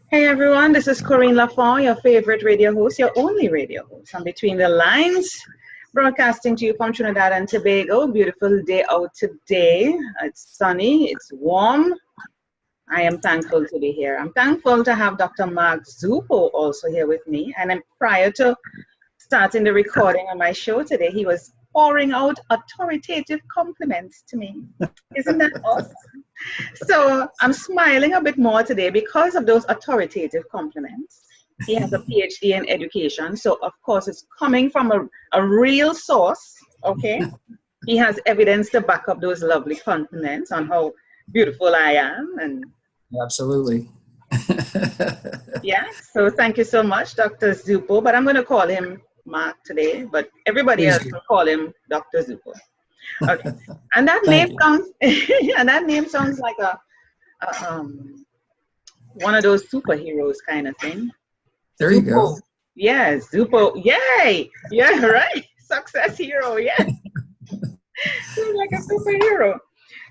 Hey everyone, this is Corinne Lafont, your favorite radio host, your only radio host. I'm Between the Lines, broadcasting to you from Trinidad and Tobago. Beautiful day out today. It's sunny, it's warm. I am thankful to be here. I'm thankful to have Dr. Mark Zupo also here with me. And prior to starting the recording of my show today, he was pouring out authoritative compliments to me. Isn't that awesome? So I'm smiling a bit more today because of those authoritative compliments. He has a PhD in education, so of course it's coming from a real source, okay? He has evidence to back up those lovely compliments on how beautiful I am. And absolutely. yeah, so thank you so much, Dr. Zupo, but I'm going to call him Mark today, but everybody Please else do. will call him Dr. Zupo. Okay, and that name sounds and that name sounds like a one of those superheroes kind of thing. There you go. Yeah, Zupo. Yay! Yeah, right. Success hero. Yeah, sounds like a superhero.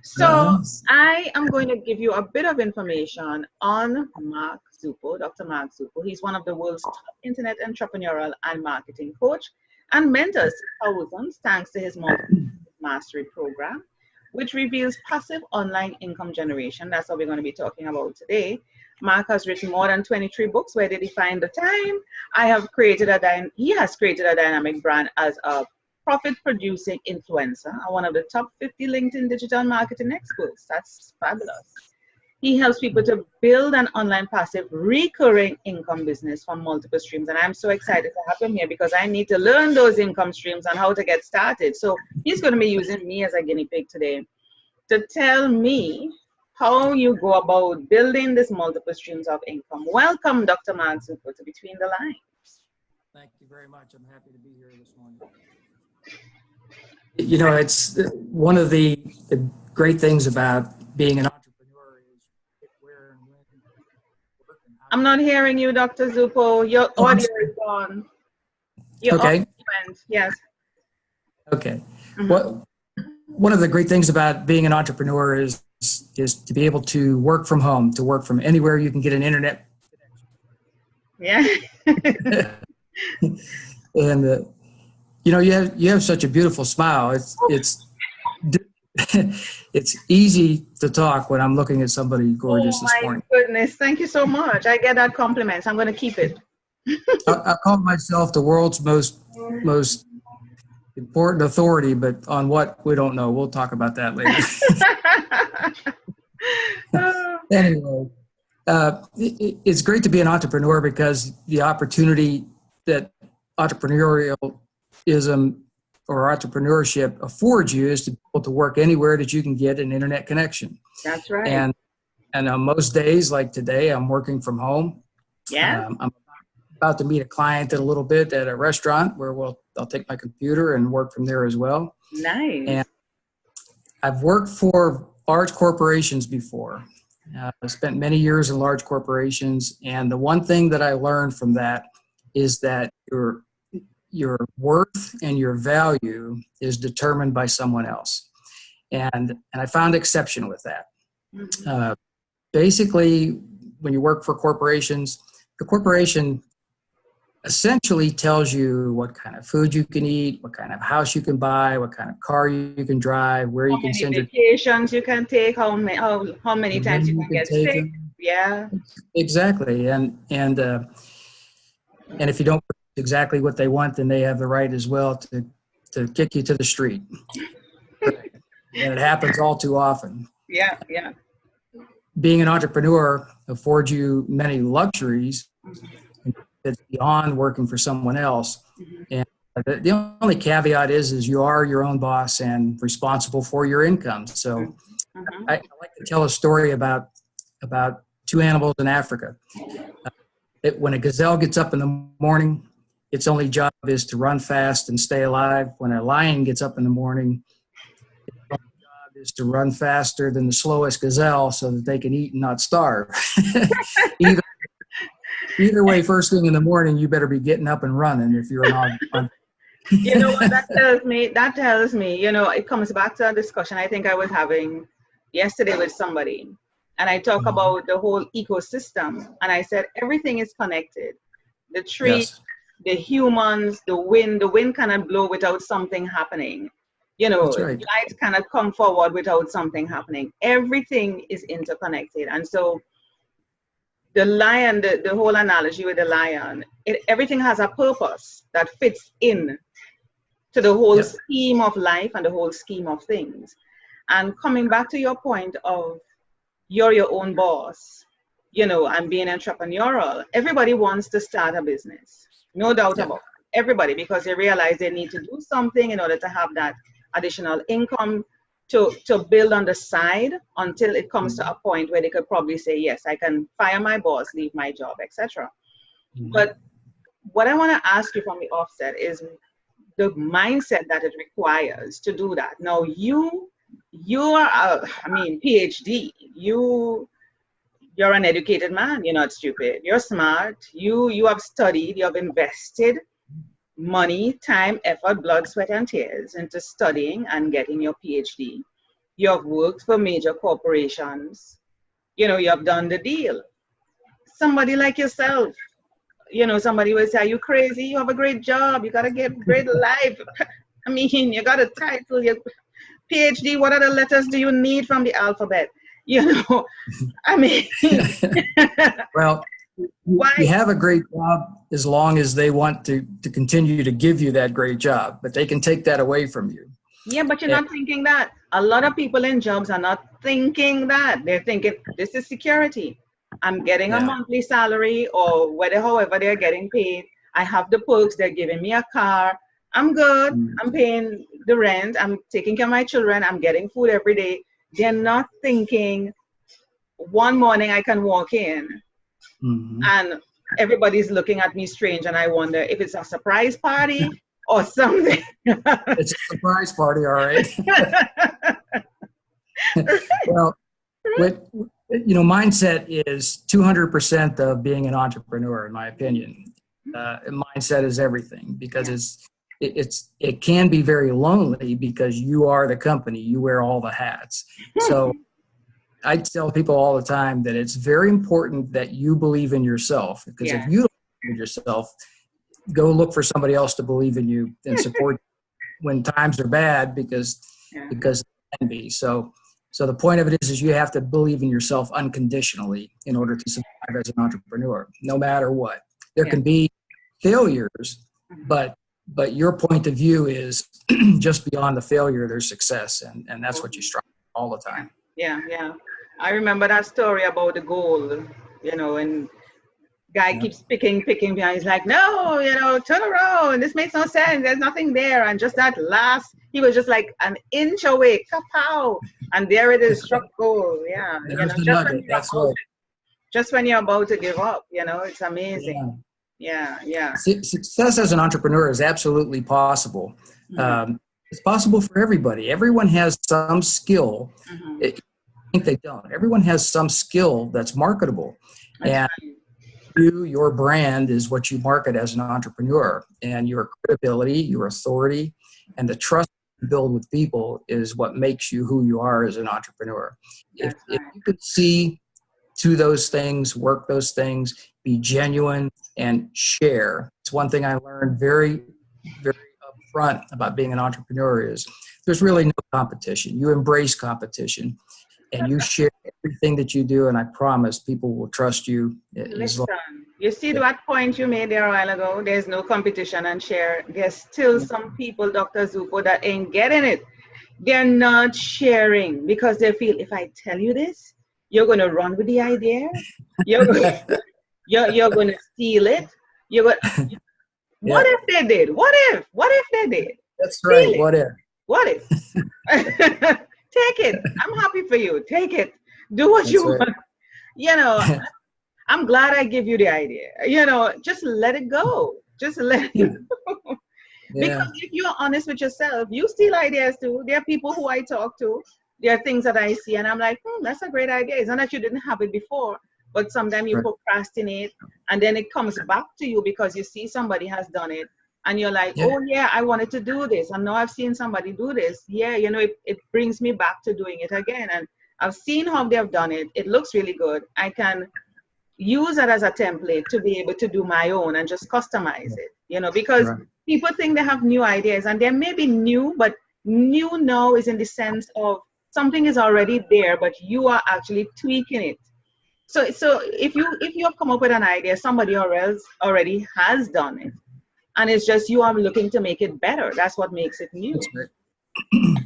So I am going to give you a bit of information on Mark Zupo, Dr. Mark Zupo. He's one of the world's top internet entrepreneurial and marketing coach and mentors thousands thanks to his mastery program, which reveals passive online income generation. That's what we're going to be talking about today. Mark has written more than 23 books. Where did he find the time? He has created a dynamic brand as a profit-producing influencer and one of the top 50 LinkedIn digital marketing experts. That's fabulous. He helps people to build an online passive recurring income business from multiple streams. And I'm so excited to have him here because I need to learn those income streams and how to get started. So he's going to be using me as a guinea pig today to tell me how you go about building this multiple streams of income. Welcome, Dr. Mark Zupo, to Between the Lines. Thank you very much. I'm happy to be here this morning. You know, it's one of the great things about being an entrepreneur is where and when you work and how. I'm not hearing you, Dr. Zupo. Your audio is gone. Okay. Yes. Okay. Mm-hmm. One of the great things about being an entrepreneur is to be able to work from home, to work from anywhere you can get an internet connection. Yeah. And you know, you have such a beautiful smile. It's easy to talk when I'm looking at somebody gorgeous this morning. Oh my goodness! Thank you so much. I get that compliment. I'm going to keep it. I call myself the world's most important authority, but on what we don't know. We'll talk about that later. Anyway, it's great to be an entrepreneur because the opportunity that entrepreneurialism or entrepreneurship affords you is to be able to work anywhere that you can get an internet connection. That's right. And on most days, like today, I'm working from home. Yeah. I'm about to meet a client in a little bit at a restaurant where I'll take my computer and work from there as well. Nice. And I've worked for large corporations before. I've spent many years in large corporations, and the one thing that I learned from that is that your worth and your value is determined by someone else. And I found exception with that. Mm-hmm. Basically, when you work for corporations, the corporation essentially tells you what kind of food you can eat, what kind of house you can buy, what kind of car you can drive, where you can send your vacations you can take, how many times you can get sick. Yeah. Exactly. And if you don't exactly what they want, then they have the right as well to kick you to the street. And it happens all too often. Yeah. Being an entrepreneur affords you many luxuries that's beyond working for someone else. And the only caveat is you are your own boss and responsible for your income. So I like to tell a story about two animals in Africa. When a gazelle gets up in the morning, its only job is to run fast and stay alive. When a lion gets up in the morning, its only job is to run faster than the slowest gazelle so that they can eat and not starve. Either way, first thing in the morning, you better be getting up and running if you're on. You know what that tells me? That tells me, you know, it comes back to a discussion I think I was having yesterday with somebody. And I talk about the whole ecosystem. And I said, everything is connected. The tree, Yes. the humans, the wind cannot blow without something happening. You know, That's right. light cannot come forward without something happening. Everything is interconnected. And so the lion, the whole analogy with the lion, everything has a purpose that fits in to the whole Yep. scheme of life and the whole scheme of things. And coming back to your point of you're your own boss, you know, and being entrepreneurial, everybody wants to start a business. No doubt Yep. about it. Everybody, because they realize they need to do something in order to have that additional income to build on the side until it comes to a point where they could probably say, yes, I can fire my boss, leave my job, etc. But what I want to ask you from the offset is the mindset that it requires to do that. Now, you are, PhD. You're an educated man. You're not stupid. You're smart. You have studied. You have invested money, time, effort, blood, sweat, and tears into studying and getting your PhD. You have worked for major corporations. You know, you have done the deal. Somebody like yourself, you know, somebody will say, are you crazy? You have a great job. You got to get great life. I mean, you got a title, your PhD. What other letters do you need from the alphabet? You know, I mean. Well, Why? you have a great job as long as they want to continue to give you that great job, but they can take that away from you. Yeah, but you're not thinking that. A lot of people in jobs are not thinking that. They're thinking, this is security. I'm getting a monthly salary, or however they're getting paid. I have the perks. They're giving me a car. I'm good. I'm paying the rent. I'm taking care of my children. I'm getting food every day. They're not thinking one morning I can walk in and everybody's looking at me strange, and I wonder if it's a surprise party or something. It's a surprise party, all right. Well, mindset is 200% of being an entrepreneur, in my opinion. Mindset is everything, because it can be very lonely because you are the company, you wear all the hats. So I tell people all the time that it's very important that you believe in yourself, because if you don't believe in yourself, go look for somebody else to believe in you and support you when times are bad, because it can be. So the point of it is you have to believe in yourself unconditionally in order to survive as an entrepreneur, no matter what. There can be failures, but your point of view is just beyond the failure, there's success, and that's what you strive for all the time. Yeah. I remember that story about the goal, you know, and guy keeps picking behind. He's like, no, you know, turn around. This makes no sense. There's nothing there. And just that last, he was just like an inch away, kapow, and there it is, struck gold. Yeah, you know, just when you're about to give up, you know, it's amazing. Yeah. Success as an entrepreneur is absolutely possible. It's possible for everybody. Everyone has some skill. I think they don't. Everyone has some skill that's marketable. Your brand is what you market as an entrepreneur, and your credibility, your authority, and the trust you build with people is what makes you who you are as an entrepreneur. If you could see to those things, work those things, be genuine, and share. It's one thing I learned very, very upfront about being an entrepreneur is there's really no competition. You embrace competition, and you share everything that you do, and I promise people will trust you. Listen, you see that point you made there a while ago? There's no competition and share. There's still some people, Dr. Zupo, that ain't getting it. They're not sharing because they feel, if I tell you this, you're going to run with the idea. You're going to steal it. What if they did? What if they did? That's right. What if? Take it. I'm happy for you. Take it. Do what you want. You know, I'm glad I give you the idea. You know, just let it go. Just let it go. Because if you're honest with yourself, you steal ideas too. There are people who I talk to. There are things that I see and I'm like, that's a great idea. It's not that you didn't have it before, but sometimes you procrastinate and then it comes back to you because you see somebody has done it. And you're like, oh yeah, I wanted to do this. And now I've seen somebody do this. Yeah, you know, it brings me back to doing it again. I've seen how they have done it. It looks really good. I can use it as a template to be able to do my own and just customize it, you know, because Right. people think they have new ideas and they may be new, but new now is in the sense of something is already there, but you are actually tweaking it. So if you have come up with an idea, somebody else already has done it, and it's just you are looking to make it better. That's what makes it new. That's right.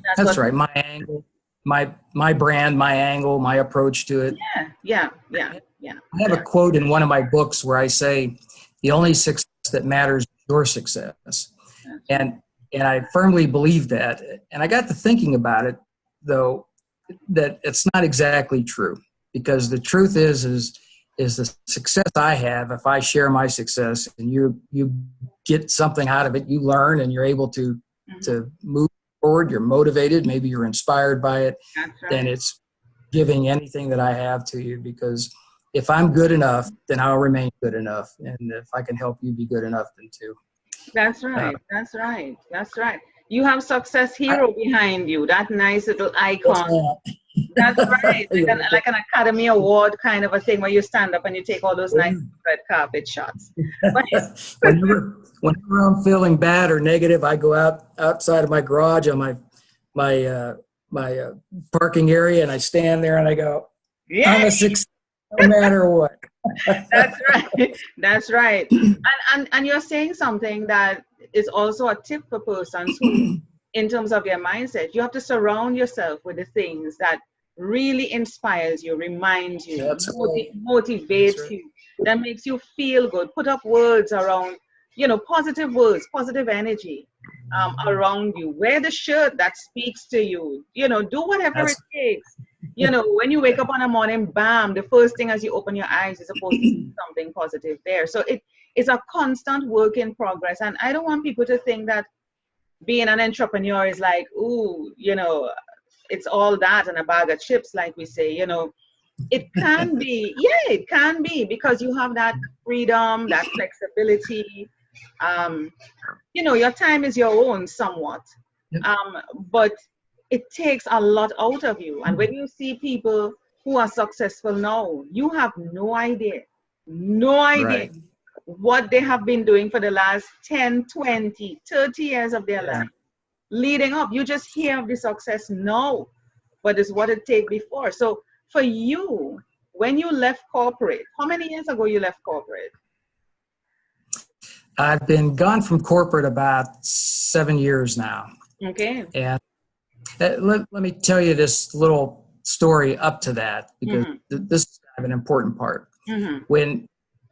That's That's what. right. My angle, my brand, my angle, my approach to it. Yeah. I have a quote in one of my books where I say, "The only success that matters is your success," and I firmly believe that. And I got to thinking about it, though, that it's not exactly true, because the truth is the success I have. If I share my success and you get something out of it, you learn and you're able to move forward. You're motivated. Maybe you're inspired by it. That's right. Then it's giving anything that I have to you, because if I'm good enough, then I'll remain good enough. And if I can help you be good enough, then too. That's right. That's right. That's right. You have Success Hero behind you. That nice little icon. That's right. Like an Academy Award kind of a thing where you stand up and you take all those nice red carpet shots. But whenever I'm feeling bad or negative, I go outside of my garage on my parking area, and I stand there and I go, yeah, I'm a success no matter what. that's right. That's right. And you're saying something that is also a tip for persons who, in terms of your mindset, you have to surround yourself with the things that really inspires you, reminds you, motivates you, that makes you feel good. Put up words around, positive words, positive energy around you. Wear the shirt that speaks to you. Do whatever it takes. When you wake up on a morning, bam, the first thing as you open your eyes is supposed to be something positive there. So it is a constant work in progress. And I don't want people to think that being an entrepreneur is like, ooh, it's all that and a bag of chips, like we say. It can be, it can be, because you have that freedom, that flexibility. Your time is your own somewhat. But it takes a lot out of you. And when you see people who are successful now, you have no idea right, what they have been doing for the last 10, 20, 30 years of their life. Leading up, you just hear of the success now, but it's what it take before. So for you, when you left corporate, how many years ago you left corporate? I've been gone from corporate about 7 years now. Okay. And let me tell you this little story up to that, because this is kind of an important part.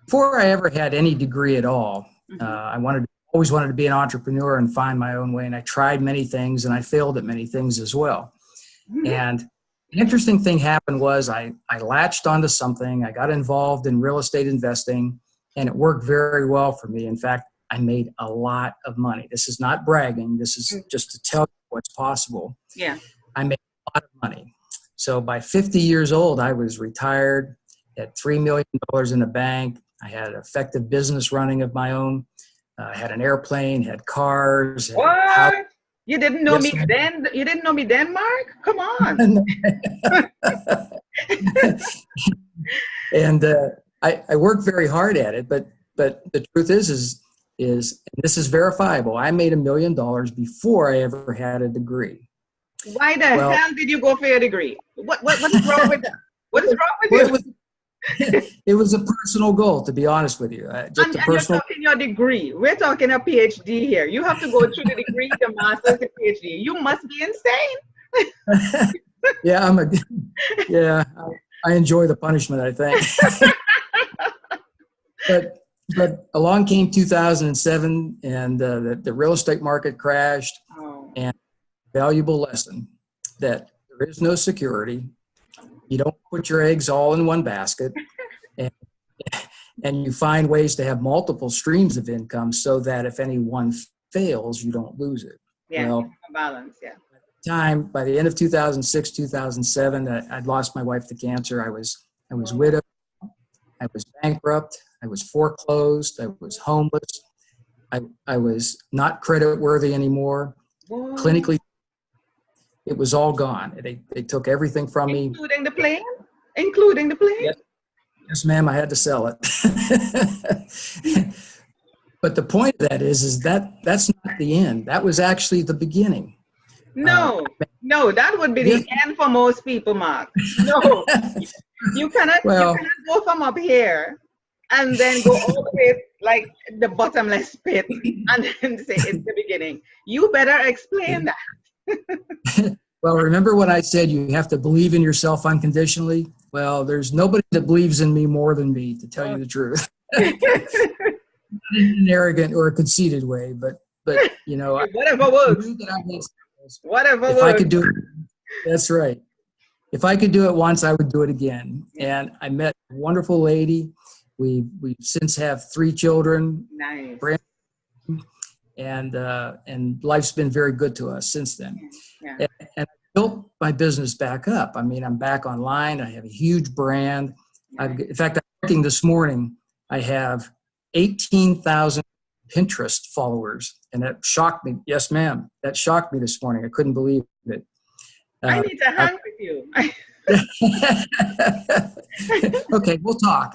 Before I ever had any degree at all, I always wanted to be an entrepreneur and find my own way. And I tried many things, and I failed at many things as well. And the interesting thing happened was I latched onto something. I got involved in real estate investing, and it worked very well for me. In fact, I made a lot of money. This is not bragging. This is just to tell you what's possible. Yeah. I made a lot of money. So by 50 years old, I was retired, had $3 million in the bank. I had an effective business running of my own. I had an airplane, had cars. What? You didn't know me then? You didn't know me then, Mark? Come on. And I worked very hard at it, but the truth is and this is verifiable, I made $1 million before I ever had a degree. Why the hell did you go for your degree? What is wrong with that? What is wrong with you? It was a personal goal, to be honest with you. And you're talking your degree. We're talking a PhD here. You have to go through the degree, the master's, the PhD. You must be insane. I enjoy the punishment, I think. But along came 2007, and the real estate market crashed. And valuable lesson that there is no security. You don't put your eggs all in one basket, and you find ways to have multiple streams of income so that if any one fails, you don't lose it. Yeah, well, balance, yeah. By the end of 2006, 2007, I'd lost my wife to cancer. I was widowed. I was bankrupt. I was foreclosed. I was homeless. I was not credit worthy anymore. What? Clinically. it was all gone. They took everything from me. Including the plane? Including the plane? Yes, yes, ma'am, I had to sell it. But the point of that is that that's not the end. That was actually the beginning. No, that would be the end for most people, Mark. No, you cannot go from up here and then go all the way like the bottomless pit and then say it's the beginning. You better explain that. Well, remember what I said, you have to believe in yourself unconditionally? Well, there's nobody that believes in me more than me, to tell you the truth. Not in an arrogant or a conceited way, but you know, whatever works. Whatever if works. I could do it, that's right. If I could do it once, I would do it again. And I met a wonderful lady. We since have 3 children. Nice. And life's been very good to us since then. Yeah. And I built my business back up. I mean, I'm back online. I have a huge brand. In fact, I'm looking this morning. I have 18,000 Pinterest followers, and that shocked me. Yes, ma'am. That shocked me this morning. I couldn't believe it. I need to hang with you. Okay, we'll talk.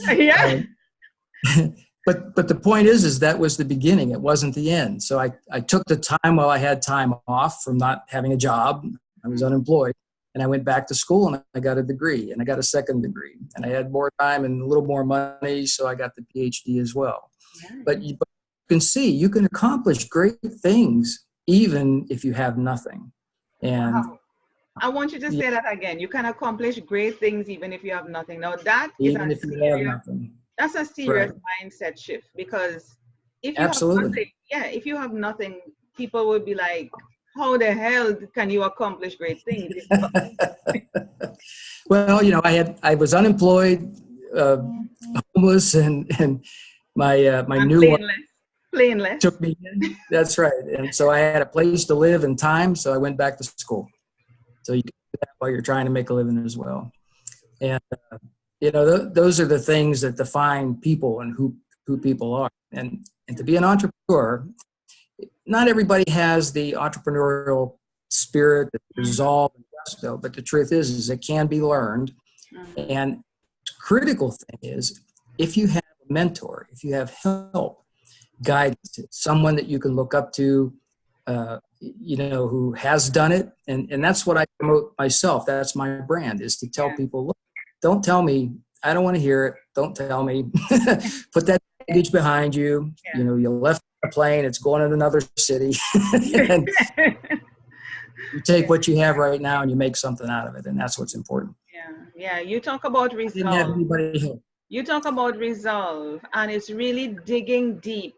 Yeah. But the point is that was the beginning. It wasn't the end. So I took the time while I had time off from not having a job. I was unemployed. And I went back to school and I got a degree and I got a second degree. And I had more time and a little more money, so I got the PhD as well. Yeah. But you can see you can accomplish great things even if you have nothing. And wow. I want you to say that again. You can accomplish great things even if you have nothing. Now that is even if you have nothing. That's a serious mindset shift, because if you Absolutely. have nothing, if you have nothing, people would be like, how the hell can you accomplish great things? Well, you know, I was unemployed, homeless, and my new one plainless took me in. That's right. And so I had a place to live and time, so I went back to school. So you can do that while you're trying to make a living as well. And you know, those are the things that define people and who people are. And to be an entrepreneur, not everybody has the entrepreneurial spirit, the resolve, and gusto, but the truth is it can be learned. And the critical thing is, if you have a mentor, if you have help, guidance, someone that you can look up to, you know, who has done it. And that's what I promote myself. That's my brand, is to tell people, look, don't tell me, I don't want to hear it. Don't tell me. Put that baggage behind you. Yeah. You know, you left a plane, it's going to another city. And you take what you have right now and you make something out of it. And that's what's important. Yeah. You talk about resolve. Didn't have anybody help. You talk about resolve, and it's really digging deep,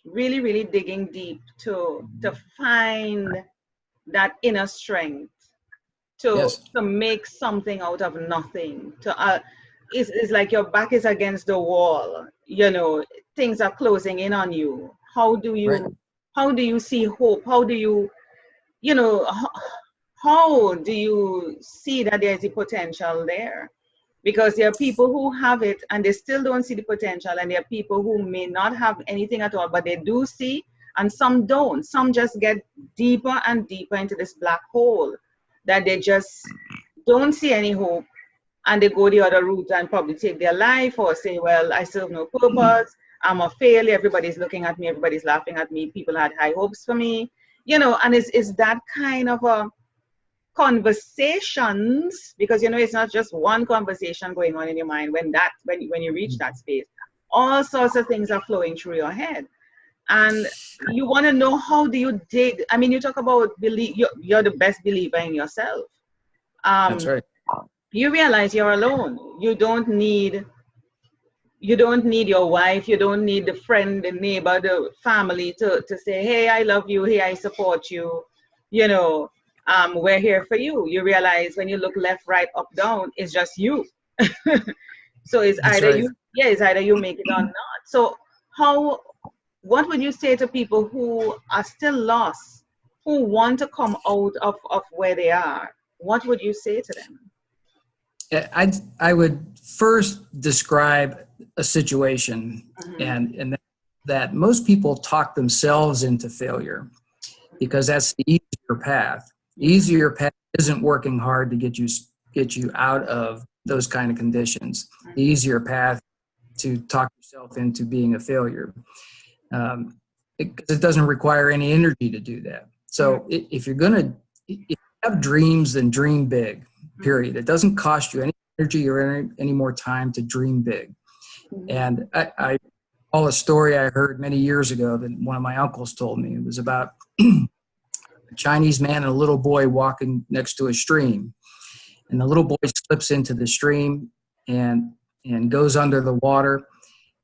really, really digging deep to find that inner strength to make something out of nothing. It's like your back is against the wall. You know, things are closing in on you. How do you see hope? How do you, you know, how do you see that there's a potential there? Because there are people who have it and they still don't see the potential, and there are people who may not have anything at all, but they do see, and some don't. Some just get deeper and deeper into this black hole that they just don't see any hope, and they go the other route and probably take their life, or say, well, I serve no purpose, I'm a failure, everybody's looking at me, everybody's laughing at me, people had high hopes for me, you know. And it's that kind of a conversations, because you know it's not just one conversation going on in your mind. When you reach that space, all sorts of things are flowing through your head, and you want to know, how do you dig? I mean, you talk about believe, you're the best believer in yourself. That's right. You realize you're alone. You don't need your wife, you don't need the friend, the neighbor, the family to say, hey, I love you, hey, I support you, you know, we're here for you. You realize when you look left, right, up, down, it's just you. So it's either you make it or not. So what would you say to people who are still lost, who want to come out of where they are? What would you say to them? I would first describe a situation, and that most people talk themselves into failure. because that's the easier path. The easier path isn't working hard to get you out of those kind of conditions. The easier path to talk yourself into being a failure. It doesn't require any energy to do that. So if you have dreams, then dream big, period. It doesn't cost you any energy or any more time to dream big. And I recall a story I heard many years ago that one of my uncles told me. It was about a Chinese man and a little boy walking next to a stream. And the little boy slips into the stream and goes under the water.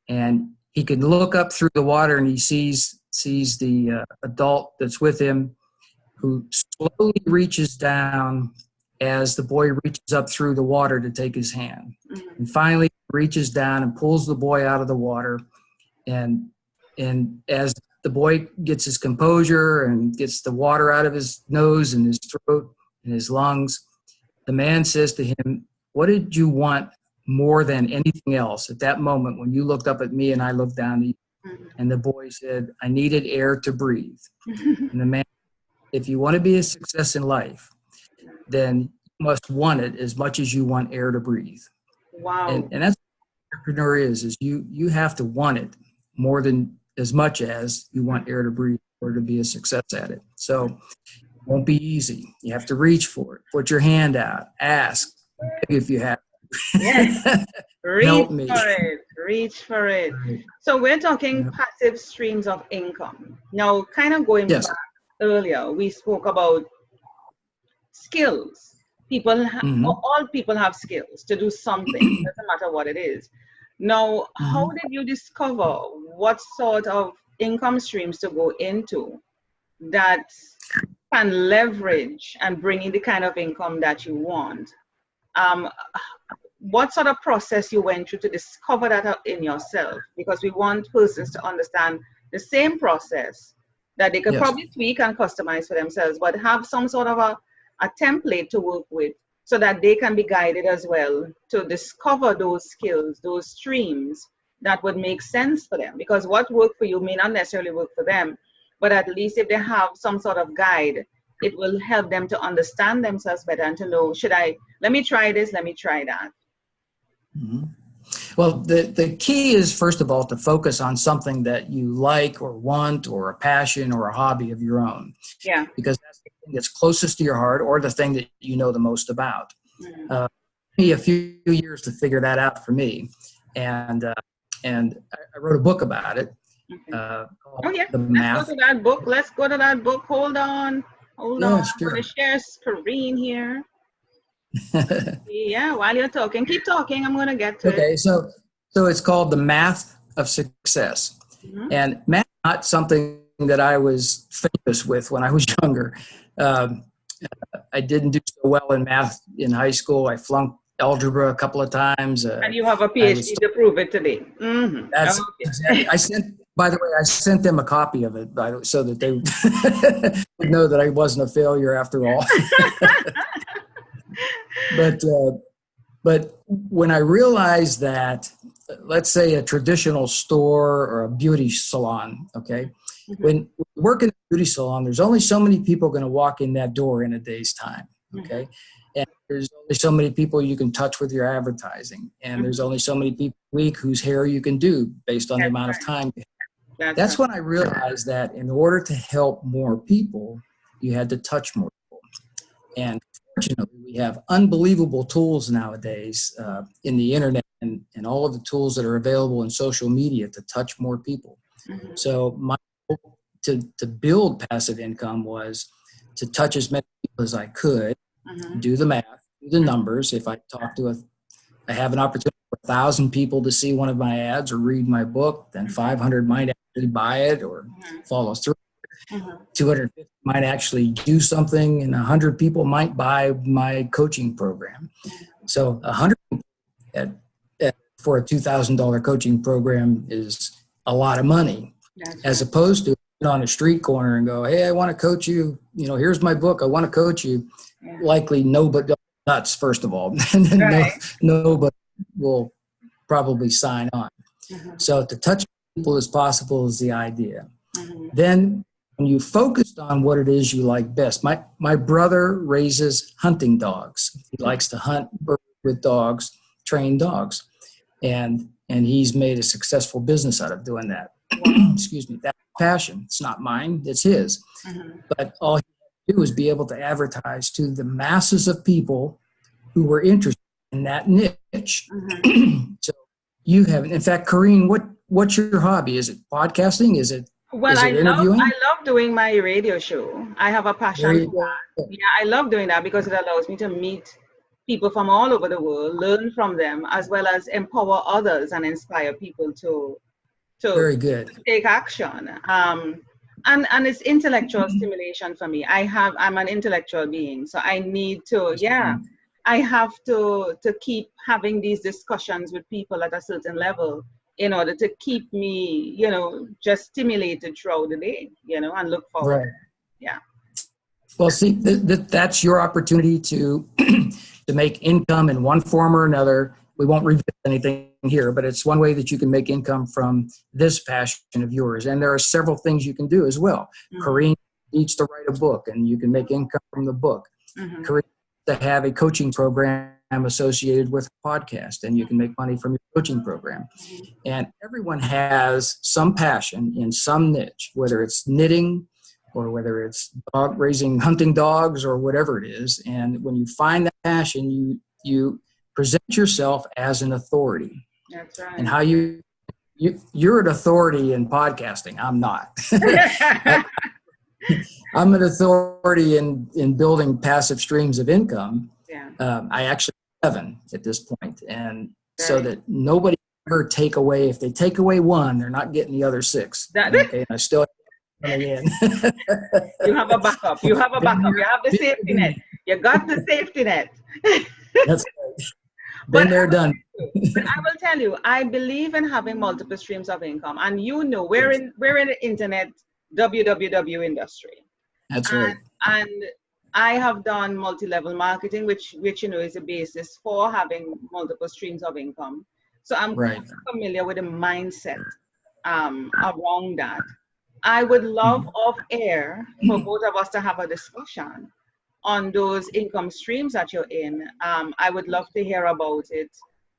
And he can look up through the water and he sees the adult that's with him, who slowly reaches down as the boy reaches up through the water to take his hand. And finally reaches down and pulls the boy out of the water. And as the boy gets his composure and gets the water out of his nose and his throat and his lungs, the man says to him, "What did you want more than anything else at that moment when you looked up at me and I looked down at you?" And the boy said, "I needed air to breathe." And the man, if you want to be a success in life, then you must want it as much as you want air to breathe. Wow. And that's what entrepreneur is you have to want it more than as much as you want air to breathe or to be a success at it. So it won't be easy. You have to reach for it. Put your hand out. Ask if you have. Yes. Help me. Reach for it. So we're talking passive streams of income. Now, kind of going back earlier, we spoke about skills. All people have skills to do something. Doesn't matter what it is. Now, how did you discover what sort of income streams to go into that can leverage and bring in the kind of income that you want? What sort of process you went through to discover that in yourself? Because we want persons to understand the same process that they could probably tweak and customize for themselves, but have some sort of a template to work with so that they can be guided as well to discover those skills, those streams that would make sense for them. Because what worked for you may not necessarily work for them, but at least if they have some sort of guide, it will help them to understand themselves better and to know, let me try this, let me try that. Well, the key is, first of all, to focus on something that you like or want or a passion or a hobby of your own. Yeah. Because that's the thing that's closest to your heart or the thing that you know the most about. It took me a few years to figure that out for me. And I wrote a book about it. Let's go to that book. Hold on. Sure. I'm going to share screen here. While you're talking, keep talking. I'm going to get to it. Okay, so it's called The Math of Success. And math is not something that I was famous with when I was younger. I didn't do so well in math in high school. I flunked algebra a couple of times. And you have a PhD to prove it today. That's exactly. By the way, I sent them a copy of it, so that they would know that I wasn't a failure after all. But when I realized that, let's say a traditional store or a beauty salon, okay, when you work in a beauty salon, there's only so many people going to walk in that door in a day's time, okay, and there's only so many people you can touch with your advertising, and there's only so many people a week whose hair you can do based on the amount of time you have. That's when I realized that in order to help more people, you had to touch more people. And fortunately, we have unbelievable tools nowadays in the internet and all of the tools that are available in social media to touch more people. So my goal to build passive income was to touch as many people as I could, do the math, do the numbers. If I I have an opportunity for 1,000 people to see one of my ads or read my book, then 500 might actually buy it or follow through. 250 might actually do something, and 100 people might buy my coaching program. So 100 people for a $2,000 coaching program is a lot of money, as opposed to on a street corner and go, "Hey, I want to coach you. Here's my book. I want to coach you." Likely nobody nuts, first of all, and then nobody will probably sign on. So to touch people as possible is the idea. Then when you focused on what it is you like best. My brother raises hunting dogs. He likes to hunt with dogs, train dogs, and he's made a successful business out of doing that. Excuse me. That's passion. It's not mine. It's his. But all he had to do was be able to advertise to the masses of people who were interested in that niche. So you have, in fact, Corrine, what's your hobby? Is it podcasting? Is it interviewing? I love doing my radio show. I have a passion for that. Yeah, I love doing that because it allows me to meet people from all over the world, learn from them, as well as empower others and inspire people to very good. Take action. And it's intellectual stimulation for me. I'm an intellectual being, so I need to, I have to keep having these discussions with people at a certain level in order to keep me, just stimulated throughout the day, and look forward. Right. Yeah. Well, see, that's your opportunity to to make income in one form or another. We won't revisit anything here, but it's one way that you can make income from this passion of yours. And there are several things you can do as well. Corrine needs to write a book, and you can make income from the book. Corrine needs to have a coaching program associated with a podcast, and you can make money from your coaching program. And everyone has some passion in some niche, whether it's knitting or whether it's dog raising, hunting dogs, or whatever it is. And when you find that passion, you present yourself as an authority. That's right. And how you're an authority in podcasting. I'm not. I'm an authority in building passive streams of income. Yeah. I actually have 7 at this point, and so that nobody ever take away. If they take away one, they're not getting the other 6. Okay, and I still coming in. You have a backup. You have the safety net. You got the safety net. That's right. Been there, done. But I will tell you, I believe in having multiple streams of income, and we're in the internet www industry. That's right. And I have done multi-level marketing, which is a basis for having multiple streams of income. So I'm familiar with the mindset around that. I would love off air for both of us to have a discussion on those income streams that you're in. I would love to hear about it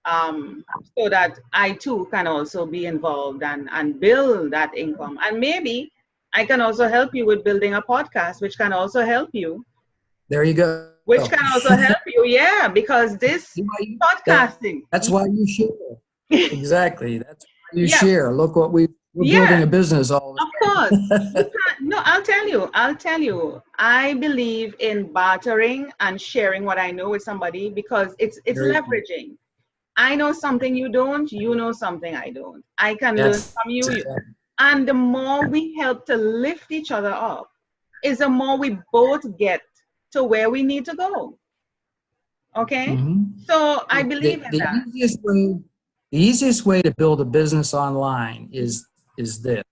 so that I too can also be involved and build that income. And maybe I can also help you with building a podcast, which can also help you. There you go. Which can also help you, because this podcasting. That's why you share. Exactly. That's why you share. Look what we're building a business all the time. Of course. No, I'll tell you. I believe in bartering and sharing what I know with somebody because it's leveraging. Cool. I know something you don't, you know something I don't. I can learn from you. And the more we help to lift each other up, is the more we both get to where we need to go. Okay? So I believe in that. The easiest way to build a business online is this.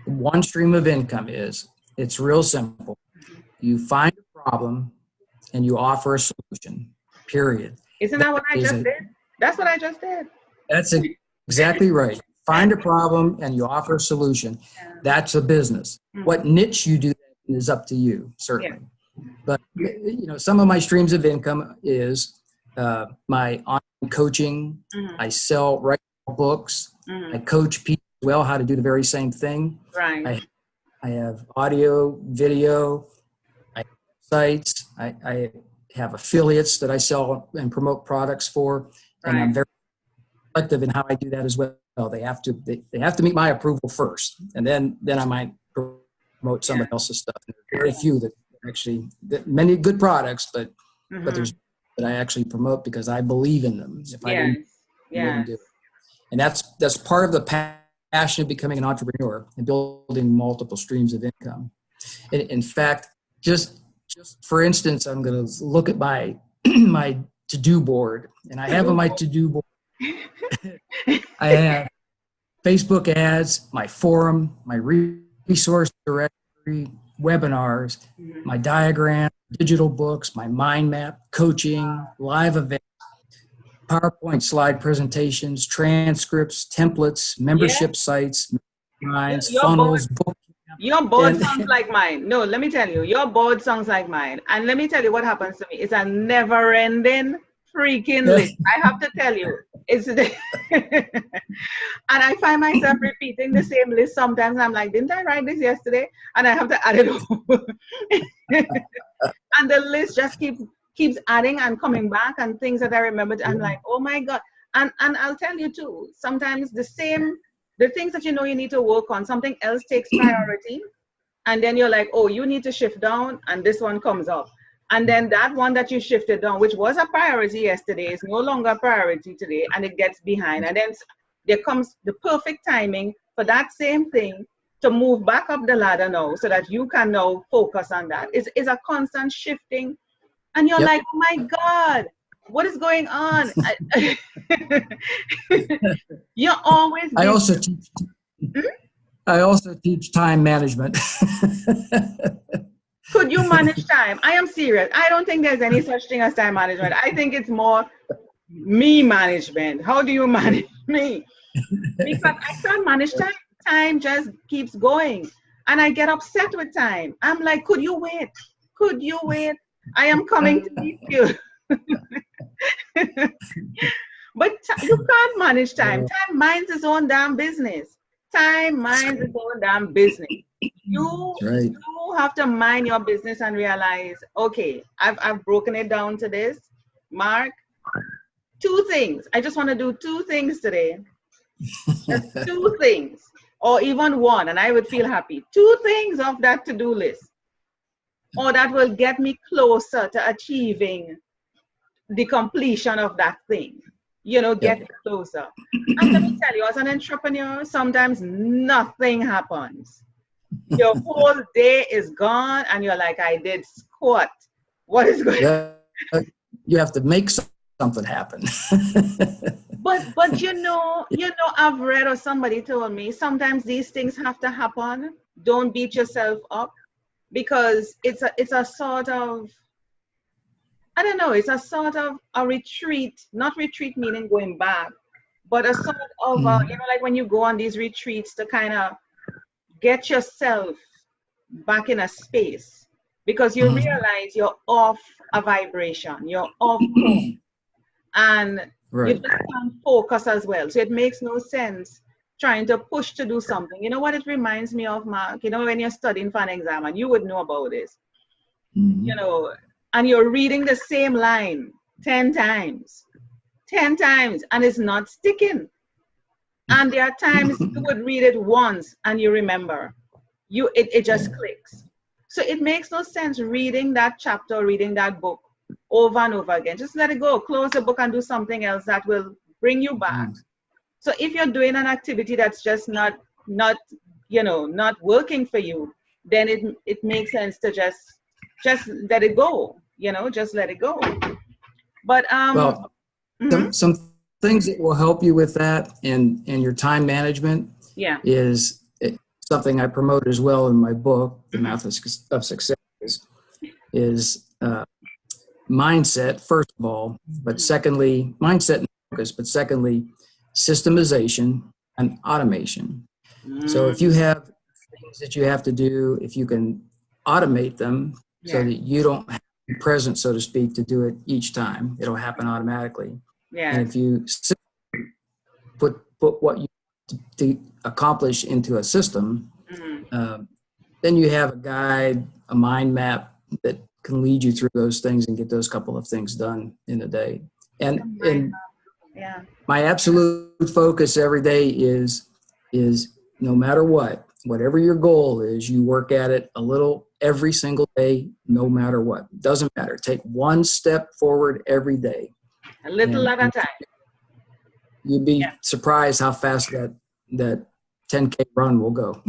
One stream of income it's real simple. You find a problem and you offer a solution, period. Isn't that what I just did? That's what I just did. That's exactly right. Find a problem and you offer a solution. That's a business. What niche you do is up to you, certainly. But some of my streams of income is my online coaching. I sell books. I coach people as well how to do the very same thing. Right. I have audio, video. I have sites. I have affiliates that I sell and promote products for, and I'm very selective in how I do that as well. They have to meet my approval first, and then I might promote somebody else's stuff. And there are very few that actually, many good products, but there's that I actually promote because I believe in them. If I wouldn't do it. And that's part of the passion of becoming an entrepreneur and building multiple streams of income. In fact, just for instance, I'm going to look at my my to-do board, and I have on my to-do board. I have Facebook ads, my forum, my resource directory, webinars, my diagram, digital books, my mind map, coaching, live events, PowerPoint slide presentations, transcripts, templates, membership sites, funnels, book Your board sounds like mine. No, let me tell you, your board sounds like mine. And let me tell you what happens to me. It's a never-ending freaking list. I have to tell you. It's and I find myself repeating the same list sometimes. And I'm like, didn't I write this yesterday? And I have to add it over. And the list just keeps adding and coming back, and things that I remembered. I'm like, oh my God. And I'll tell you too, sometimes the things that you know you need to work on, something else takes priority. And then you're like, oh, you need to shift down, and this one comes up. And then that one that you shifted down, which was a priority yesterday, is no longer a priority today, and it gets behind. And then there comes the perfect timing for that same thing to move back up the ladder now, so that you can now focus on that. It's a constant shifting. And you're like, oh my God, what is going on? You're always busy. I also teach time management. Could you manage time? I am serious. I don't think there's any such thing as time management. I think it's more me management. How do you manage me? Because I can't manage time. Time just keeps going. And I get upset with time. I'm like, could you wait? Could you wait? I am coming to meet you. But you can't manage time. Time minds its own damn business. Time minds its own damn business. You have to mind your business and realize, okay, I've broken it down to this. Mark, 2 things. I just want to do 2 things today. Just 2 things, or even 1, and I would feel happy. 2 things off that to-do list, or that will get me closer to achieving the completion of that thing. You know, get closer. And let me tell you, as an entrepreneur, sometimes nothing happens. Your whole day is gone, and you're like, I did squat. What is going on? You have to make something happen. But you know, I've read, or somebody told me, sometimes these things have to happen. Don't beat yourself up, because it's a sort of, I don't know, it's a sort of a retreat, not retreat meaning going back, but a sort of, like when you go on these retreats to kind of get yourself back in a space, because you realize you're off a vibration, you're off course, and you just can't focus as well. So it makes no sense trying to push to do something. You know what it reminds me of, Mark? You know, when you're studying for an exam, and you would know about this, you know, and you're reading the same line 10 times, and it's not sticking. And there are times you would read it once and you remember. It just clicks. So it makes no sense reading that chapter, reading that book over and over again. Just let it go. Close the book and do something else that will bring you back. So if you're doing an activity that's just not working for you, then it makes sense to just let it go. You know, just let it go. But some things that will help you with that and your time management is something I promote as well in my book, The Math of Success, is mindset, first of all, but secondly, mindset and focus, but secondly, systemization and automation. So if you have things that you have to do, if you can automate them so that you don't have to be present, so to speak, to do it each time, it'll happen automatically. And if you put what you to accomplish into a system, then you have a guide, a mind map that can lead you through those things and get those couple of things done in a day. And my absolute focus every day is no matter whatever your goal is, you work at it a little every single day, no matter what. Doesn't matter. Take 1 step forward every day. A little at a time. You'd be surprised how fast that 10K run will go.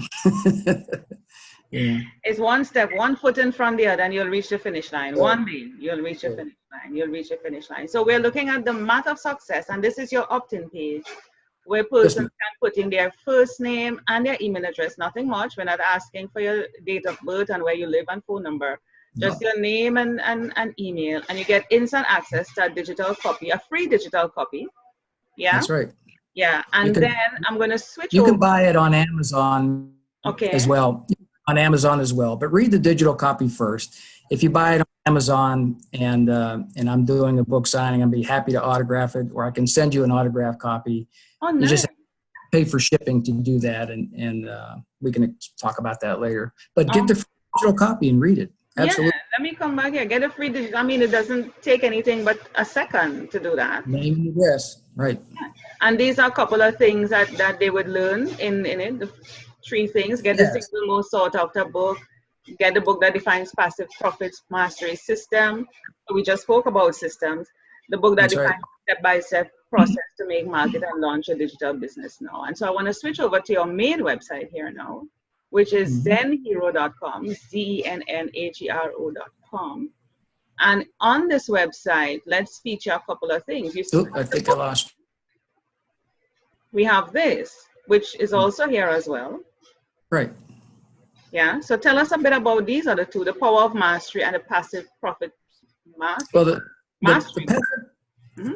It's 1 step, 1 foot in front of the other, and you'll reach the finish line. One day, you'll reach the finish line. You'll reach the finish line. So we're looking at the Math of Success, and this is your opt-in page, where persons can put in their first name and their email address. Nothing much. We're not asking for your date of birth and where you live and phone number. Just your name and email, and you get instant access to a digital copy, a free digital copy. Yeah, that's right. Yeah, and then I'm going to switch. You can buy it on Amazon as well. on Amazon as well. But read the digital copy first. If you buy it on Amazon and I'm doing a book signing, I'd be happy to autograph it, or I can send you an autograph copy. Oh, You nice. just pay for shipping to do that, and we can talk about that later. But get the digital copy and read it. Absolutely. Yeah, let me come back here. Get a free digital. I mean, it doesn't take anything but a second to do that. Name and address. Right. And these are a couple of things that they would learn in it. The 3 things. Get the single most sought after book. Get the book that defines passive profits mastery system. So we just spoke about systems. The book that defines step-by-step process to make, market, and launch a digital business now. And so I want to switch over to your main website here now, which is zenhero.com, zenhero.com. And on this website, let's feature a couple of things. I think I lost. We have this, which is also here as well. Right. Yeah. So tell us a bit about these other 2, the power of mastery and the passive profit mastery. Well, the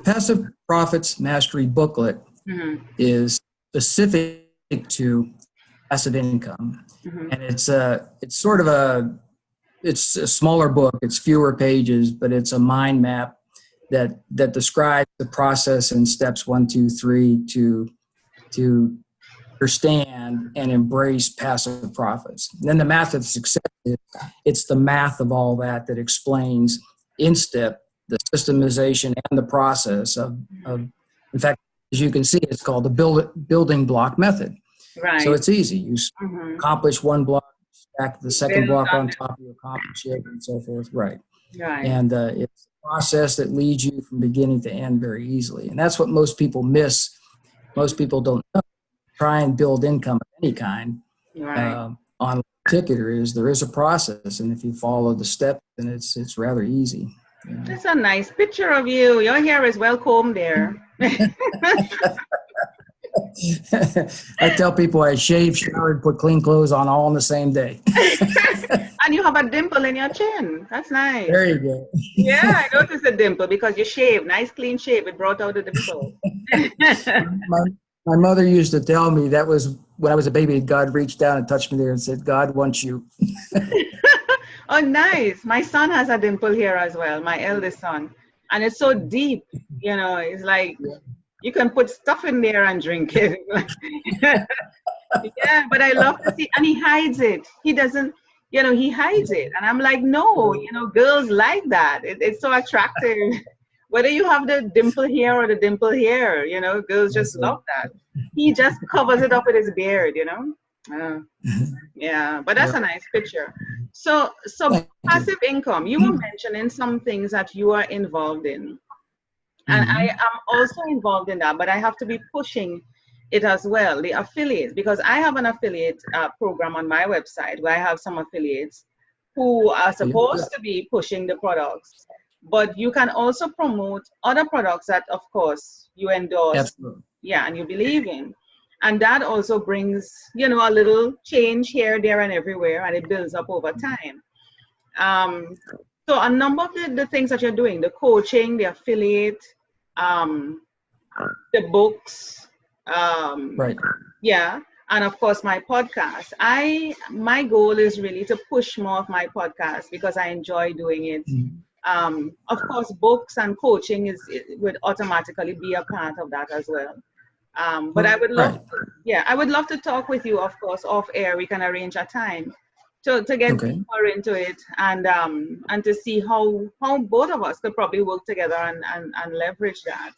passive profits mastery booklet is specific to passive income, and it's a smaller book. It's fewer pages, but it's a mind map that describes the process in steps 1, 2, 3 to understand and embrace passive profits. And then the math of success it's the math of all that explains in step the systemization and the process of in fact, as you can see, it's called the building block method. Right. So it's easy. You accomplish one block, stack the second block on top, you accomplish it, and so forth. Right. Right. And it's a process that leads you from beginning to end very easily. And that's what most people miss. Most people don't know. Try and build income of any kind. Right. On Ticketer there is a process, and if you follow the steps, then it's rather easy. Yeah. That's a nice picture of you. Your hair is well combed there. I tell people I shave, shower, and put clean clothes on all in the same day. And you have a dimple in your chin. That's nice. There you go. Yeah, I noticed a dimple because you shaved. Nice clean shave. It brought out the dimple. My mother used to tell me that was when I was a baby, God reached down and touched me there and said, God wants you. Oh, nice. My son has a dimple here as well, my eldest son. And it's so deep, it's like you can put stuff in there and drink it. Yeah, but I love to see, and he hides it. He doesn't, he hides it. And I'm like, no, girls like that. It's so attractive. Whether you have the dimple here or the dimple here, girls just love that. He just covers it up with his beard, Yeah, but that's a nice picture. So passive income, you were mentioning some things that you are involved in. And I am also involved in that, but I have to be pushing it as well, the affiliates, because I have an affiliate program on my website where I have some affiliates who are supposed to be pushing the products. But you can also promote other products that, of course, you endorse. Absolutely. Yeah, and you believe in. And that also brings, a little change here, there, and everywhere, and it builds up over time. So a number of the things that you're doing, the coaching, the affiliate, the books. Right. Yeah. And of course, my podcast. My goal is really to push more of my podcast because I enjoy doing it. Of course, books and coaching would automatically be a part of that as well. But I would love, I would love to talk with you, of course, off air. We can arrange a time to get deeper into it and to see how both of us could probably work together and leverage that.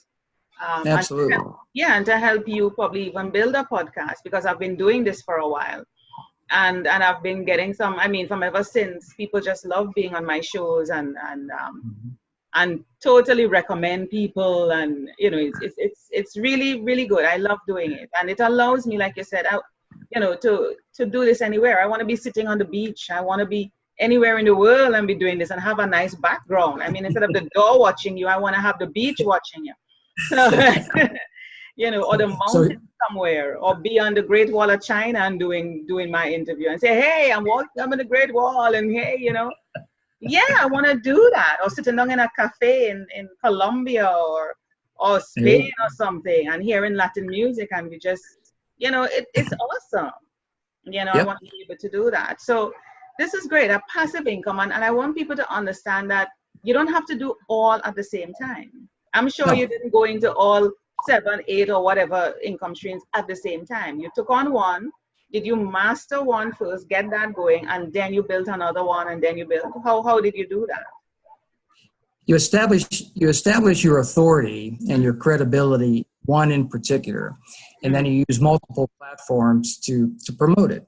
Absolutely. And to help you probably even build a podcast because I've been doing this for a while. And I've been getting some, from ever since, people just love being on my shows and totally recommend people. And, it's really, really good. I love doing it. And it allows me, like you said, to do this anywhere. I want to be sitting on the beach. I want to be anywhere in the world and be doing this and have a nice background. Instead of the door watching you, I want to have the beach watching you. So, or the mountain somewhere, or be on the Great Wall of China and doing my interview and say, hey, I'm in the Great Wall, and hey, I want to do that, or sitting down in a cafe in Colombia or Spain or something and hearing Latin music, and we just, it's awesome. You know, I want to be able to do that. So this is great, a passive income. And I want people to understand that you don't have to do all at the same time. I'm sure you didn't go into all 7, 8 or whatever income streams at the same time. You took on one. Did you master one first, get that going, and then you built another one, and then you built? How did you do that? You establish your authority and your credibility, one in particular, and then you use multiple platforms to promote it.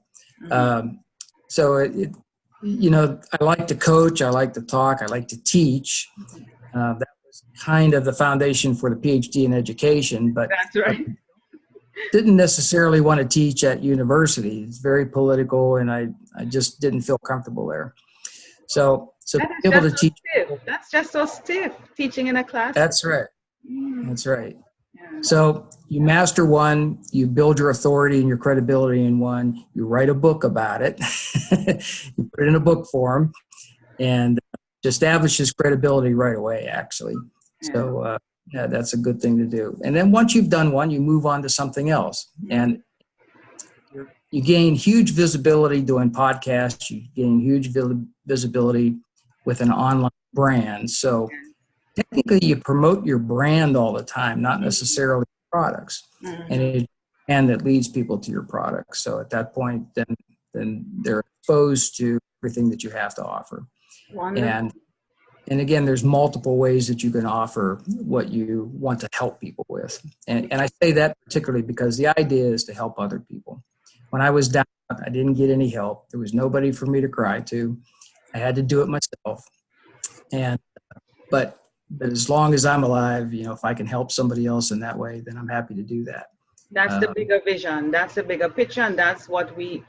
So you know, I like to coach, I like to talk, I like to teach. That was kind of the foundation for the PhD in education, but that's right. Didn't necessarily want to teach at university. It's very political, and I just didn't feel comfortable there. So be able to teach. That's just so stiff, teaching in a class. That's right. That's right. Yeah. So you master one, you build your authority and your credibility in one, you write a book about it, you put it in a book form, and it establishes credibility right away, actually. Yeah. So yeah, that's a good thing to do. And then once you've done one, you move on to something else. And you gain huge visibility doing podcasts. You gain huge visibility with an online brand. So technically you promote your brand all the time, not necessarily products. And it's a brand that leads people to your products. So at that point, then they're exposed to everything that you have to offer. Wonderful. And again, there's multiple ways that you can offer what you want to help people with. And I say that particularly because the idea is to help other people. When I was down, I didn't get any help. There was nobody for me to cry to. I had to do it myself. And but as long as I'm alive, you know, if I can help somebody else in that way, then I'm happy to do that. That's the bigger vision. That's the bigger picture, and that's what we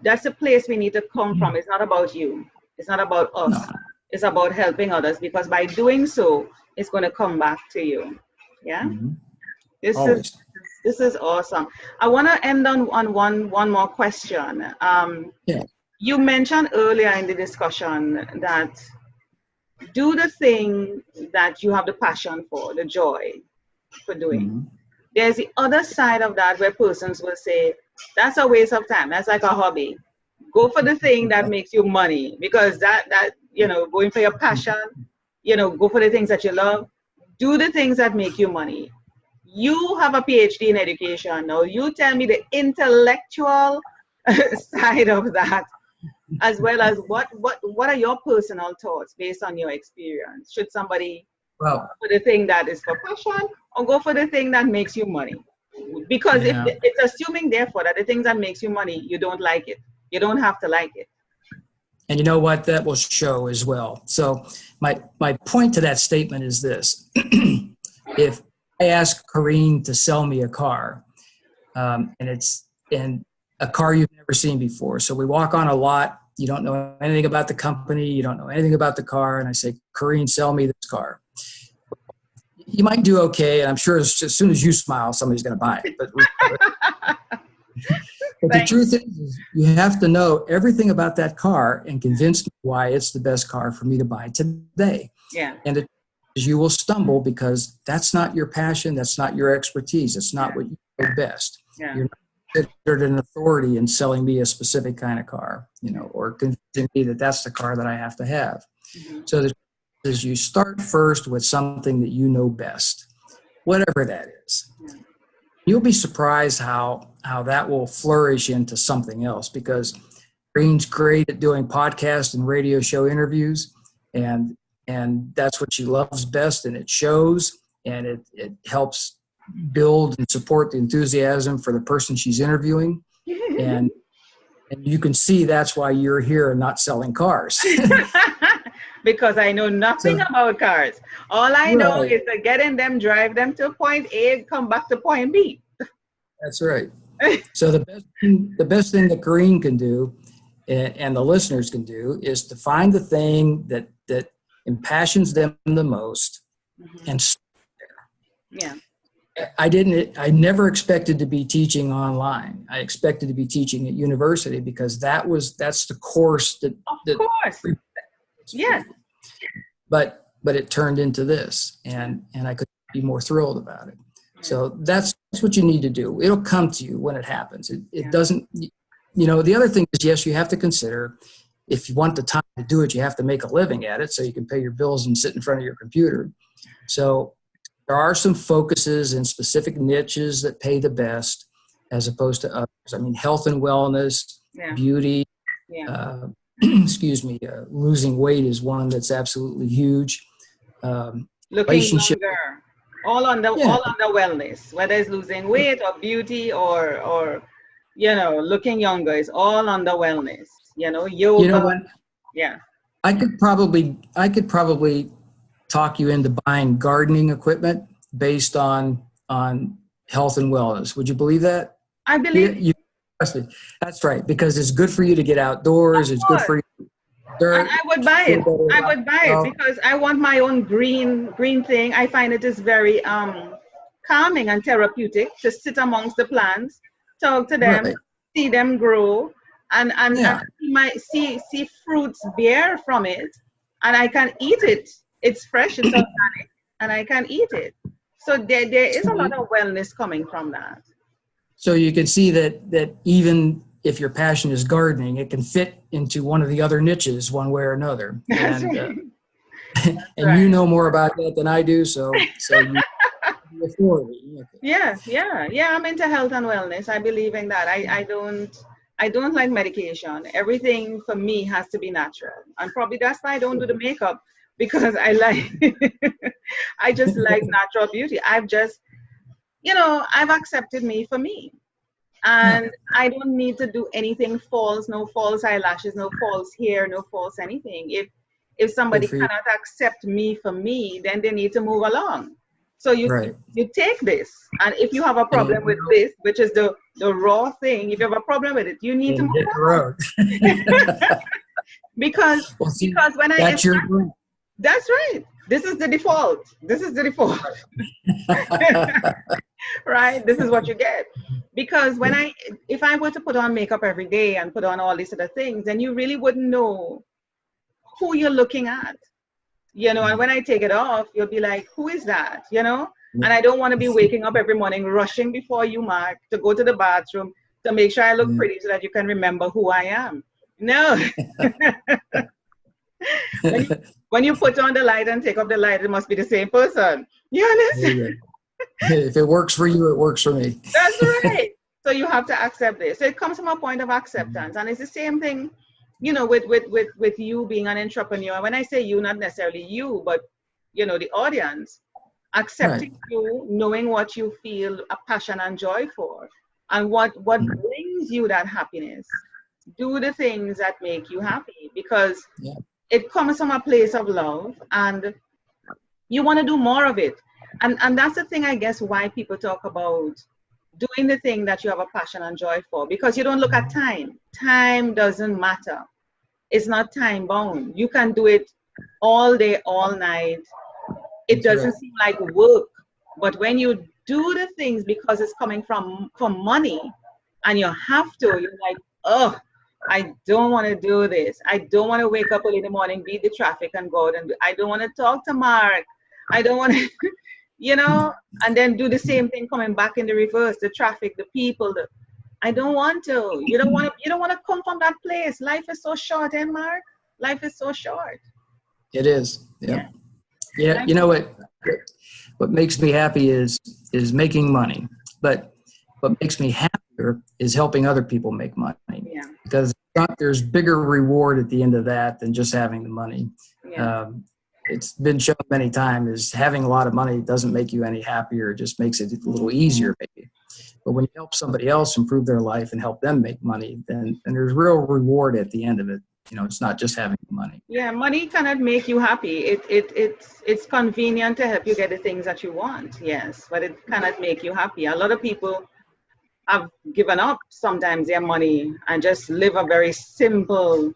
that's the place we need to come from. It's not about you. It's not about us. No. It's about helping others, because by doing so, it's going to come back to you. Yeah. This is awesome. I want to end on one more question. You mentioned earlier in the discussion that do the thing that you have the passion for, the joy for doing. There's the other side of that where persons will say, that's a waste of time. That's like a hobby. Go for the thing that makes you money, because that you know, going for your passion, you know, go for the things that you love. Do the things that make you money. You have a PhD in education. Now you tell me the intellectual side of that, as well as what are your personal thoughts based on your experience? Should somebody go for the thing that is for passion, or go for the thing that makes you money? Because if it's assuming, therefore, that the things that makes you money, you don't like it. You don't have to like it. And you know what? That will show as well. So my point to that statement is this. If I ask Corrine to sell me a car, and a car you've never seen before. So we walk on a lot. You don't know anything about the company. You don't know anything about the car. And I say, Corrine, sell me this car. You might do okay. And I'm sure as soon as you smile, somebody's going to buy it. But the truth is you have to know everything about that car and convince me why it's the best car for me to buy today. Yeah. And you will stumble because that's not your passion. That's not your expertise. It's not what you do best. Yeah. You're not considered an authority in selling me a specific kind of car, you know, or convincing me that that's the car that I have to have. So as you start first with something that you know best, whatever that is. You'll be surprised how that will flourish into something else, because Green's great at doing podcast and radio show interviews, and that's what she loves best, and it shows, and it helps build and support the enthusiasm for the person she's interviewing, and you can see that's why you're here and not selling cars. Because I know nothing about cars. All I know is to get in them, drive them to point A, come back to point B. That's right. So the best thing that Corrine can do, and the listeners can do, is to find the thing that impassions them the most, and start there. Yeah. I never expected to be teaching online. I expected to be teaching at university, because that's the course that. Of course. Yes. But it turned into this, and I could be more thrilled about it. So that's what you need to do. It'll come to you when it happens. It doesn't. the other thing is, yes, you have to consider if you want the time to do it, you have to make a living at it so you can pay your bills and sit in front of your computer. So there are some focuses in specific niches that pay the best as opposed to others. I mean, health and wellness, beauty, losing weight is one that's absolutely huge. Looking younger, all on the wellness, whether it's losing weight or beauty or looking younger, is all on the wellness. Yoga. You know what? Yeah. I could probably talk you into buying gardening equipment based on health and wellness. Would you believe that? I believe. That's right, because it's good for you to get outdoors. It's good for you. And I would buy it. I would buy it because I want my own green thing. I find it is very calming and therapeutic to sit amongst the plants, talk to them, see them grow, and see fruits bear from it, and I can eat it. It's fresh, it's organic, and I can eat it. So there is a lot of wellness coming from that. So you can see that even if your passion is gardening, it can fit into one of the other niches one way or another. And you know more about that than I do, so you authority. Yeah. I'm into health and wellness. I believe in that. I don't like medication. Everything for me has to be natural, and probably that's why I don't do the makeup, because I just like natural beauty. I've accepted me for me. And I don't need to do anything false, no false eyelashes, no false hair, no false anything. If somebody cannot accept me for me, then they need to move along. So you take this, and if you have a problem with this, which is the raw thing, if you have a problem with it, you need to move along. because when that's right. This is the default. Right? This is what you get. Because if I were to put on makeup every day and put on all these other things, then you really wouldn't know who you're looking at. And when I take it off, you'll be like, who is that? And I don't want to be waking up every morning rushing before you, Mark, to go to the bathroom to make sure I look pretty so that you can remember who I am. No. When you put on the light and take off the light, it must be the same person. You understand? If it works for you, it works for me. That's right. So you have to accept this. So it comes from a point of acceptance. And it's the same thing, with you being an entrepreneur. When I say you, not necessarily you, but, the audience, accepting you, knowing what you feel a passion and joy for, and what brings you that happiness. Do the things that make you happy, because it comes from a place of love, and you want to do more of it. And that's the thing, I guess, why people talk about doing the thing that you have a passion and joy for, because you don't look at time. Time doesn't matter. It's not time bound. You can do it all day, all night. It doesn't seem like work. But when you do the things because it's coming from money, and you have to, you're like, oh, I don't want to do this. I don't want to wake up early in the morning, beat the traffic, and go out, and I don't want to talk to Mark. I don't want to, and then do the same thing coming back in the reverse, the traffic, the people. I don't want to. You don't want to come from that place. Life is so short, Mark? Life is so short. It is. Yeah. You know what makes me happy is making money. But what makes me happier is helping other people make money. Yeah. Because there's bigger reward at the end of that than just having the money. Yeah. It's been shown many times is having a lot of money doesn't make you any happier. It just makes it a little easier, maybe. But when you help somebody else improve their life and help them make money, then there's real reward at the end of it. It's not just having money. Yeah, money cannot make you happy. It's convenient to help you get the things that you want, yes, but it cannot make you happy. A lot of people have given up sometimes their money and just live a very simple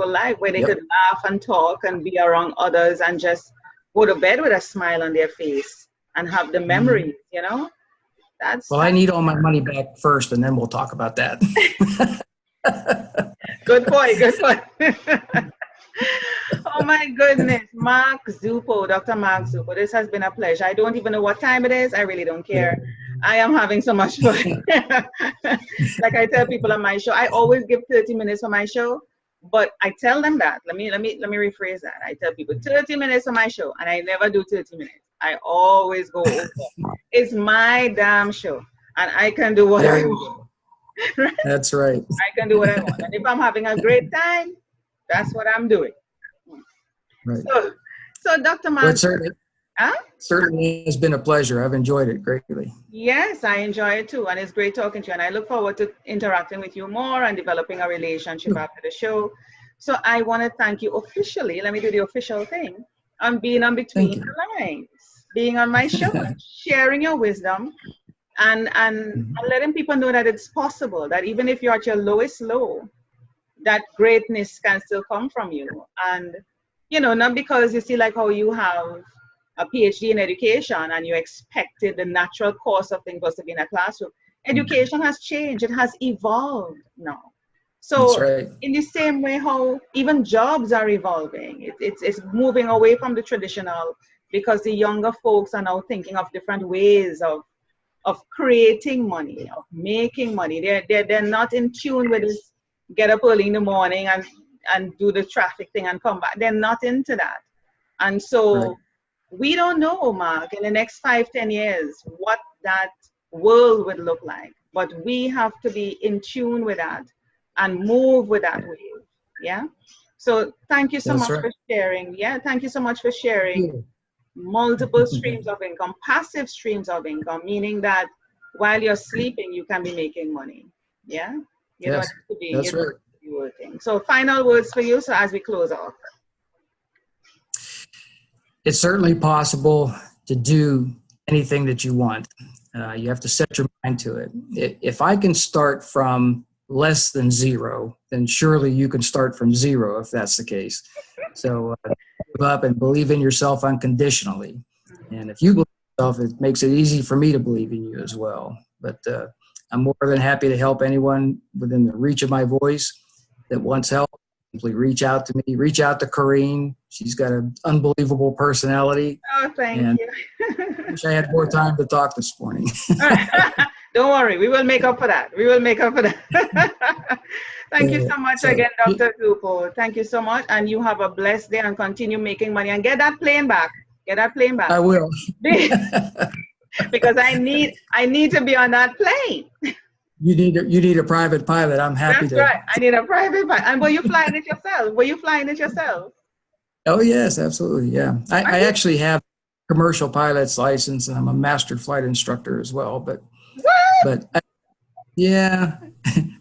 life where they could laugh and talk and be around others and just go to bed with a smile on their face and have the memories, I need all my money back first, and then we'll talk about that. Good point. Oh my goodness, Mark Zupo, Dr. Mark Zupo. This has been a pleasure. I don't even know what time it is. I really don't care. I am having so much fun. Like I tell people on my show, I always give 30 minutes for my show, but I tell them that. Let me rephrase that. I tell people 30 minutes for my show, and I never do 30 minutes. I always go over. It's my damn show, and I can do what I want. Right? That's right. I can do what I want. And if I'm having a great time, that's what I'm doing. Right. So Dr. Mark, certainly has been a pleasure. I've enjoyed it greatly. Yes, I enjoy it too. And it's great talking to you. And I look forward to interacting with you more and developing a relationship after the show. So I want to thank you officially. Let me do the official thing. On being on Between the Lines, being on my show, sharing your wisdom and letting people know that it's possible, that even if you're at your lowest low, that greatness can still come from you. And, you know, not because you see like how you have a PhD in education and you expected the natural course of things was to be in a classroom. Education has changed. It has evolved now. So in the same way how even jobs are evolving, it's moving away from the traditional, because the younger folks are now thinking of different ways of creating money, of making money. They're not in tune with this get up early in the morning and do the traffic thing and come back. They're not into that. And so we don't know, Mark, in the next 5-10 years, what that world would look like. But we have to be in tune with that and move with that wave. Yeah. So thank you so much for sharing. Yeah. Thank you so much for sharing multiple streams of income, passive streams of income, meaning that while you're sleeping, you can be making money. Yeah. You don't have to be, working. So final words for you. So as we close off. It's certainly possible to do anything that you want. You have to set your mind to it. If I can start from less than zero, then surely you can start from zero if that's the case. So give up and believe in yourself unconditionally. And if you believe in yourself, it makes it easy for me to believe in you as well. But I'm more than happy to help anyone within the reach of my voice that wants help. Simply reach out to me, reach out to Corrine. She's got an unbelievable personality. Oh, thank you. I wish I had more time to talk this morning. Don't worry, we will make up for that. We will make up for that. Thank you so much again, Dr. Zupo. Thank you so much. And you have a blessed day and continue making money and get that plane back. Get that plane back. I will. Because I need to be on that plane. You need a private pilot. I'm happy That's right. I need a private pilot. And were you flying it yourself? Oh, yes, absolutely. Yeah. I actually have a commercial pilot's license and I'm a master flight instructor as well. But yeah,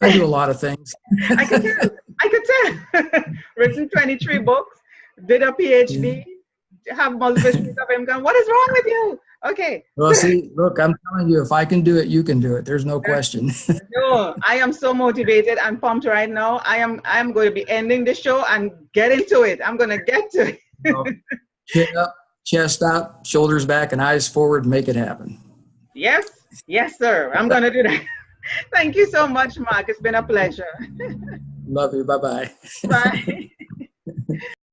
I do a lot of things. I could tell. Written 23 books, did a PhD, have multiple streams of income. What is wrong with you? Okay. Well, see, look, I'm telling you, if I can do it, you can do it. There's no question. No, I am so motivated and pumped right now. I am going to be ending the show and get into it. I'm going to get to it. Chin up, chest out, shoulders back, and eyes forward. Make it happen. Yes, sir. I'm going to do that. Thank you so much, Mark. It's been a pleasure. Love you. Bye-bye. Bye.